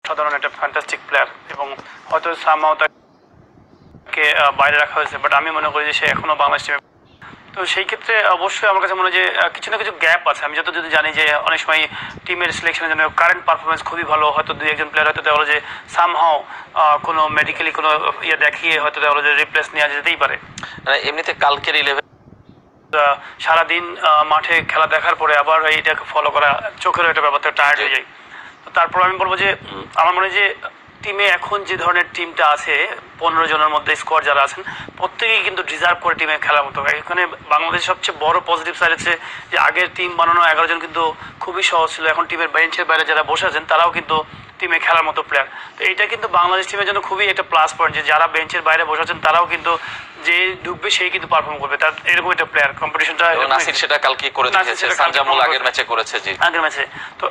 সাধারণ একটা fantastic player এবং হয়তো সামহাও তাকে বাইরে রাখা হয়েছে, বাট আমি মনে করি যে সে এখনও বাংলাদেশ টিমে। তো সেই ক্ষেত্রে অবশ্যই আমার কাছে মনে হয় যে কিছু না কিছু গ্যাপ আছে। আমি যতদূর জানি যে অনেক সময় টিমের সিলেকশনের জন্য কারেন্ট পারফরমেন্স খুবই ভালো, হয়তো দুই একজন প্লেয়ার হয়তো দেখা হলো যে সামহাও কোনো মেডিকেলি কোনো ইয়ে দেখিয়ে হয়তো দেখা হলো যে রিপ্লেস নেওয়া যেতেই পারে। এমনিতে কালকের 11 সারাদিন মাঠে খেলা দেখার পরে আবার এইটাকে ফলো করা চোখেরও একটা ব্যাপারটা টায়ার্ড হয়ে যায়। তো তারপর আমি বলবো যে আমার মনে হয় যে টিমে এখন যে ধরনের টিমটা আছে 15 জনের মধ্যে স্কোয়াড যারা আছেন প্রত্যেকেই কিন্তু ডিজার্ভ করে টিমে খেলার মতো। এখানে বাংলাদেশের সবচেয়ে বড় পজিটিভ সাইড হচ্ছে যে আগের টিম বানানো 11 জন কিন্তু খুবই সহজ ছিল, এখন টিমের বেঞ্চের বাইরে যারা বসে আছেন তারাও কিন্তু টিমে খেলার মতো প্লেয়ার। তো এইটা কিন্তু বাংলাদেশ টিমের জন্য খুবই একটা প্লাস পয়েন্ট যে যারা বেঞ্চের বাইরে বসে আছেন তারাও কিন্তু যে ঢুকবে সেই কিন্তু পারফর্ম করবে, তার এরকম একটা প্লেয়ার কম্পিটিশনটা। নাসির সেটা কালকে করে দেখিয়েছে, সানজামুল আগের ম্যাচে করেছে। জি, আগের ম্যাচে। তো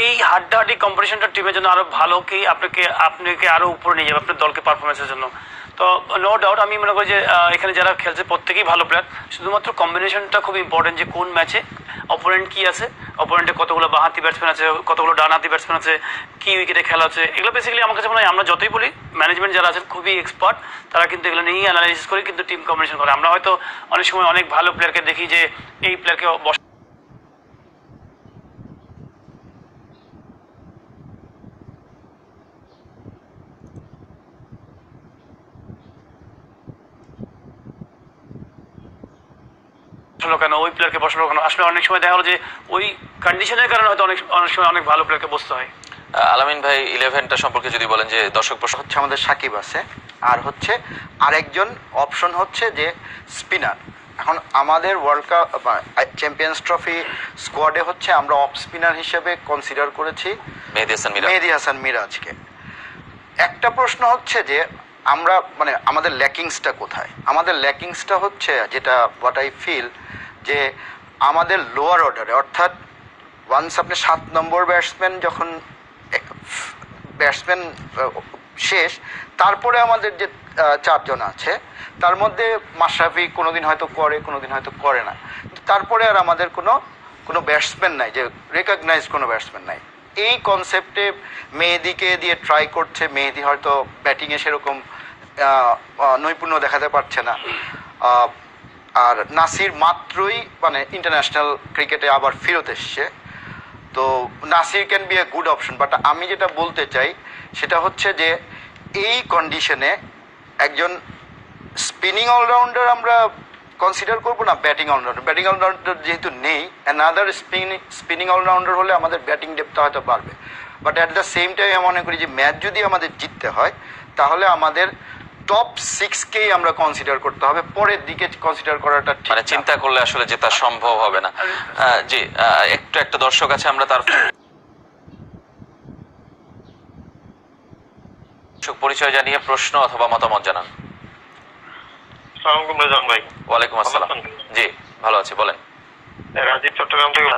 এই হাড্ডাহাড্ডি কম্পিটিশনটা টিমের জন্য আরো ভালো, কি আপনাকে আরো উপরে নিয়ে যাবে আপনার দলকে পারফরমেন্সের জন্য। তো নো ডাউট আমি মনে করি যে এখানে যারা খেলছে প্রত্যেকেই ভালো প্লেয়ার, শুধুমাত্র কম্বিনেশনটা খুব ইম্পর্টেন্ট যে কোন ম্যাচে অপোনেন্ট কি আছে, অপোনেন্টে কতগুলো বাঁহাতি ব্যাটসম্যান আছে, কতগুলো ডানহাতি ব্যাটসম্যান আছে, কি উইকেটে খেলা আছে, এগুলো বেসিক্যালি আমার কাছে মনে হয় আমরা যতই বলি ম্যানেজমেন্ট যারা আছেন খুবই এক্সপার্ট, তারা কিন্তু এগুলো নিয়েই অ্যানালাইসিস করে কিন্তু টিম কম্বিনেশন করে। আমরা হয়তো অনেক সময় অনেক ভালো প্লেয়ারকে দেখি যে এই প্লেয়ারকে কেন, ওই প্লেয়ারকে বসানো কেন, আসলে অনেক সময় দেখা হলো যে ওই কন্ডিশনের কারণে হয়তো অনেক সময় অনেক ভালো প্লেয়ারকে বসতে হয়। আলামিন ভাই 11টা সম্পর্কে যদি বলেন যে দর্শক প্রশ্ন হচ্ছে আমাদের সাকিব আছে, আর হচ্ছে আরেকজন অপশন হচ্ছে যে স্পিনার। এখন আমাদের ওয়ার্ল্ড কাপ চ্যাম্পিয়ন্স ট্রফি স্কোয়াডে হচ্ছে আমরা অফ স্পিনার হিসেবে কনসিডার করেছি মেহেদী হাসান মিরাজকে। একটা প্রশ্ন হচ্ছে যে আমরা মানে আমাদের ল্যাকিংসটা কোথায়? আমাদের ল্যাকিংসটা হচ্ছে যেটা হোয়াট আই ফিল যে আমাদের লোয়ার অর্ডারে, অর্থাৎ ওয়ান্স আপনি 7 নম্বর ব্যাটসম্যান যখন ব্যাটসম্যান শেষ, তারপরে আমাদের যে 4 জন আছে তার মধ্যে মাশরাফি কোনোদিন হয়তো করে কোনোদিন হয়তো করে না, তারপরে আর আমাদের কোনো ব্যাটসম্যান নাই, যে রেকগনাইজ কোনো ব্যাটসম্যান নাই। এই কনসেপ্টে মেহেদিকে দিয়ে ট্রাই করছে, মেহেদি হয়তো ব্যাটিংয়ে সেরকম নৈপুণ্য দেখাতে পারছে না, আর নাসির মাত্রই মানে ইন্টারন্যাশনাল ক্রিকেটে আবার ফেরত এসছে, তো Nasir can B a good option. But আমি যেটা বলতে চাই সেটা হচ্ছে যে এই কন্ডিশনে একজন স্পিনিং অলরাউন্ডার আমরা কনসিডার করবো না ব্যাটিং অলরাউন্ডার। ব্যাটিং অলরাউন্ডার যেহেতু নেই, অ্যানাদার স্পিনিং অলরাউন্ডার হলে আমাদের ব্যাটিং ডেপথটা হয়তো বাড়বে। But at the same time আমি মনে করি যে ম্যাচ যদি আমাদের জিততে হয় তাহলে আমাদের টপ 6কেই আমরা কনসিডার করতে হবে, পরের দিকে কনসিডার করাটা মানে চিন্তা করলে আসলে যেটা সম্ভব হবে না। জি, একটা দর্শক আছে, আমরা তার পরিচয় জানিয়ে প্রশ্ন অথবা মতামত জানান। ভাই ওয়ালাইকুম আসসালাম। জি, ভালো আছি, বলেন। রাজীব চট্টগ্রাম থেকে।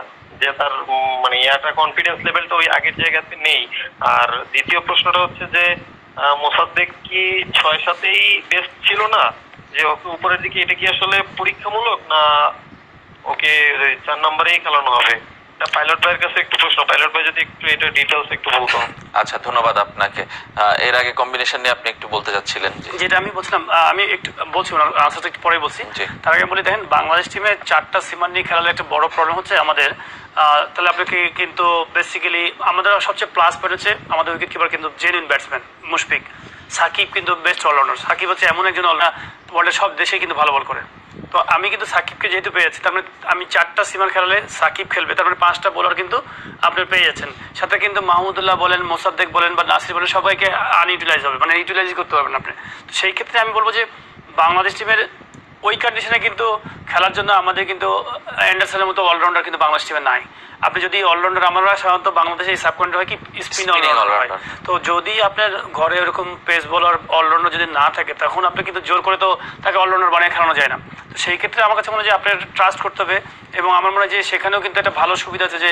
যে তার মানে ইয়াটা কনফিডেন্স লেভেলটা ওই আগের জায়গাতে নেই। আর দ্বিতীয় প্রশ্নটা হচ্ছে যে মোসাদ্দেক কি 6-7-এই বেস্ট ছিল না, যে ওকে উপরের দিকে, এটা কি আসলে পরীক্ষামূলক না ওকে 4 নম্বরেই খেলানো হবে? পাইলট ভাইয়ের কাছে একটু প্রশ্ন, পাইলট ভাই যদি একটু এটা ডিটেইলস একটু বলতো। আচ্ছা, ধন্যবাদ আপনাকে। এর আগে কম্বিনেশন নিয়ে আপনি একটু বলতে যাচ্ছিলেন। যেটা আমি বলছিলাম, আমি একটু বলছি, আনসারটা একটু পরে বলছি। তার আগে বলি, দেখেন বাংলাদেশ টিমে 4টা সিমান নিয়ে খেলালে একটা বড় প্রবলেম হচ্ছে আমাদের। তাহলে আপনাকে কিন্তু বেসিক্যালি আমাদের সবচেয়ে প্লাস পয়েন্ট হচ্ছে আমাদের উইকেট কিপার কিন্তু জেনুইন ব্যাটসম্যান মুশফিক। সাকিব কিন্তু বেস্ট অলরাউন্ডার। সাকিব হচ্ছে এমন একজন ওয়ার্ল্ডের সব দেশে কিন্তু ভালো বল করে। তো আমি কিন্তু সাকিবকে যেহেতু পেয়ে যাচ্ছি, তার মানে আমি 4টা সিমান খেলালে সাকিব খেলবে, তার মানে 5টা বোলার কিন্তু আপনার পেয়ে যাচ্ছেন। সাথে কিন্তু মাহমুদুল্লাহ বলেন, মোসাদ্দেক বলেন বা নাসির বলেন, সবাইকে আনইউটিলাইজ হবে, মানে ইউটিলাইজ করতে পারবেন আপনি। তো সেই ক্ষেত্রে আমি বলবো যে বাংলাদেশ টিমের ওই কন্ডিশনে কিন্তু খেলার জন্য আমাদের কিন্তু অ্যান্ডারসনের মতো অলরাউন্ডার কিন্তু বাংলাদেশ টিমে নাই। আপনি যদি অলরাউন্ডার, আমরা সাধারণত বাংলাদেশে এই সাবকন্টিনেন্ট হয় কি স্পিন অলরাউন্ডার হয়। তো যদি আপনার ঘরে এরকম পেস বোলার অলরাউন্ডার যদি না থাকে, তখন আপনি কিন্তু জোর করে তো তাকে অলরাউন্ডার বানিয়ে খেলানো যায় না। তো সেই ক্ষেত্রে আমার কাছে মনে হয় যে আপনার ট্রাস্ট করতে হবে, এবং আমার মনে হয় যে সেখানেও কিন্তু একটা ভালো সুবিধা আছে যে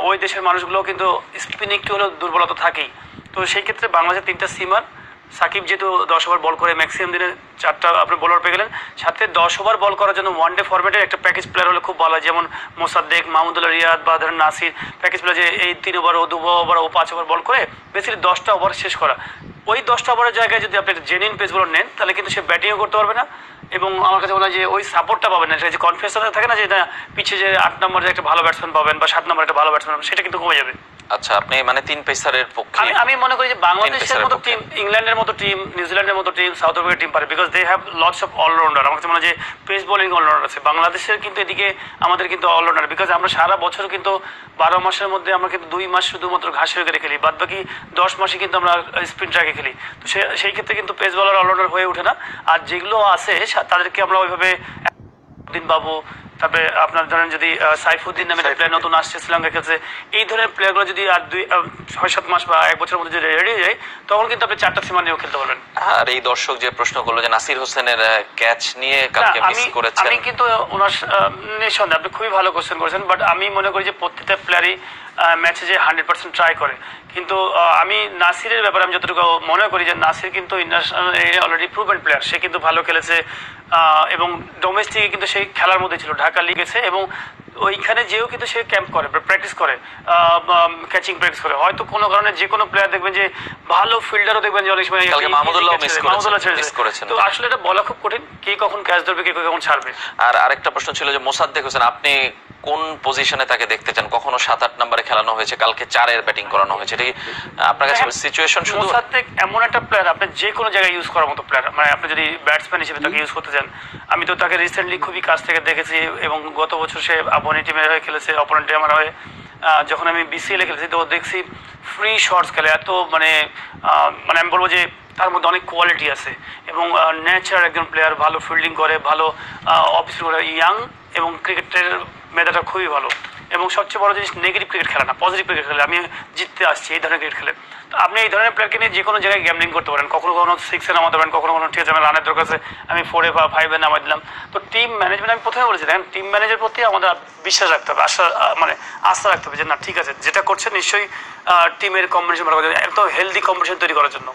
ওই দেশের মানুষগুলোও কিন্তু স্পিনে একটু হলেও দুর্বলতা থাকেই। তো সেই ক্ষেত্রে বাংলাদেশের 3টা সিমার সাকিব যেহেতু 10 ওভার বল করে ম্যাক্সিমাম দিনে 4টা আপনি বোলার পেয়ে গেলেন, সাথে 10 ওভার বল করার জন্য ওয়ানডে ফরম্যাটের একটা প্যাকেজ প্লেয়ার হলে খুব ভালো হয়, যেমন মোসাদ্দেক, মাহমুদুল্লাহ রিয়াদ বা ধরেন নাসির, প্যাকেজ প্লেয়ার যে এই 3 ওভার ও 2 ওভার ও 5 ওভার বল করে বেসিক্যালি 10টা ওভার শেষ করা। ওই 10টা ওভারের জায়গায় যদি আপনি জেনুইন পেস বোলার নেন তাহলে কিন্তু সে ব্যাটিংও করতে পারবে না, এবং আমার কাছে মনে হয় যে ওই সাপোর্টটা পাবেন না, যে কনফিডেন্স থাকে না যে পিছিয়ে যে 8 নম্বরে একটা ভালো ব্যাটসম্যান পাবেন বা 7 নম্বরে একটা ভালো ব্যাটসম্যান পাবেন, সেটা কিন্তু কমে যাবে। আচ্ছা, আপনি মানে 3 পেসারের পক্ষে? আমি মনে করি যে বাংলাদেশের মতো টিম, ইংল্যান্ডের মতো টিম, নিউজিল্যান্ডের মতো টিম, সাউথ আফ্রিকার টিম পারে, because they have lots of allrounder. আমার কাছে মনে হয় যে পেস বোলিং অলরাউন্ডার আছে বাংলাদেশের, কিন্তু এদিকে আমাদের কিন্তু অলরাউন্ডার, বিকজ আমরা সারা বছর কিন্তু 12 মাসের মধ্যে আমরা কিন্তু 2 মাস শুধুমাত্র ঘাসের উইকেটে খেলি, বাদ বাকি 10 মাসে কিন্তু আমরা স্পিন ট্র্যাকে খেলি। তো সেই ক্ষেত্রে কিন্তু পেস বোলার অলরাউন্ডার হয়ে ওঠে না। আর যেগুলো আছে তাদেরকে আমরা ওইভাবে দিন বাবু, তারপরে আপনার ধরেন যদি সাইফুদ্দিন নামে প্লেয়ার নতুন আসছে শ্রীলঙ্কা খেলছে, এই ধরনের প্লেয়ারগুলো যদি আর 6-7 মাস বা 1 বছরের মধ্যে যদি রেডি হয়ে যায় তখন কিন্তু আপনি 4টা সীমা নিয়েও খেলতে পারবেন। আর এই দর্শক যে প্রশ্ন করলো যে নাসির হোসেনের ক্যাচ নিয়ে কালকে মিস করেছেন, আমি কিন্তু ওনার নিঃসন্দেহে আপনি খুবই ভালো কোশ্চেন করেছেন, বাট আমি মনে করি যে প্রত্যেকটা প্লেয়ারই ম্যাচে যে 100% ট্রাই করে, কিন্তু আমি নাসিরের ব্যাপারে আমি যতটুকু মনে করি যে নাসির কিন্তু ইন্টারন্যাশনাল অলরেডি প্রুভেন প্লেয়ার, সে কিন্তু ভালো খেলেছে এবং ডোমেস্টিকে কিন্তু সেই খেলার মধ্যে ছিল, ঢাকা লিগেছে, এবং ওইখানে যেও কিন্তু সে ক্যাম্প করে, প্র্যাকটিস করে, ক্যাচিং প্র্যাকটিস করে। হয়তো কোনো কারণে যে কোনো প্লেয়ার দেখবেন যে ভালো ফিল্ডারও দেখবেন যে অনেক সময় মাহমুদুল্লাহ মিস করেছেন। তো আসলে এটা বলা খুব কঠিন, কে কখন ক্যাচ ধরবে, কে কখন ছাড়বে। আর আরেকটা প্রশ্ন ছিল যে মোসাদ্দেক হোসেন, আপনি কোন পজিশনে তাকে দেখতে চান? কখনো 7-8 নম্বরে খেলানো হয়েছে, কালকে 4-এর ব্যাটিং করানো হয়েছে, এটা কি আপনার কাছে সিচুয়েশন? শুধু মোসাদ্দেক এমন একটা প্লেয়ার আপনি যে কোনো জায়গায় ইউজ করার মতো প্লেয়ার, মানে আপনি যদি ব্যাটসম্যান হিসেবে তাকে ইউজ করতে চান, আমি তো তাকে রিসেন্টলি খুবই কাছ থেকে দেখেছি, এবং গত বছর সে আবহানী টিমের হয়ে খেলেছে, অপোনেন্টে আমার হয়ে। যখন আমি বিসিএল এ খেলেছি তো দেখছি ফ্রি শটস খেলে, এত মানে আমি বলবো যে তার মধ্যে অনেক কোয়ালিটি আছে, এবং ন্যাচারাল একজন প্লেয়ার, ভালো ফিল্ডিং করে, ভালো অফিস করে, ইয়াং, এবং ক্রিকেটের মেধাটা খুবই ভালো, এবং সবচেয়ে বড় জিনিস নেগেটিভ ক্রিকেট খেলে না, পজিটিভ ক্রিকেট খেলে, আমি জিততে আসছি এই ধরনের ক্রিকেট খেলে। তো আপনি এই ধরনের প্লেয়ারকে নিয়ে যে কোনো জায়গায় গ্যামলিং করতে পারেন, কখনো কখনো 6-এ নামাতে পারেন, কখনো কখনো ঠিক আছে আমার রানের দরকার আছে আমি 4-এ বা 5-এ নামাই দিলাম। তো টিম ম্যানেজমেন্ট আমি প্রথমে বলেছি, দেখেন টিম ম্যানেজের প্রতি আমাদের বিশ্বাস রাখতে হবে, আস্থা রাখতে হবে যে না ঠিক আছে যেটা করছে নিশ্চয়ই টিমের কম্বিনেশন ভালো করার জন্য, একদম হেলদি কম্বিনেশন তৈরি করার জন্য।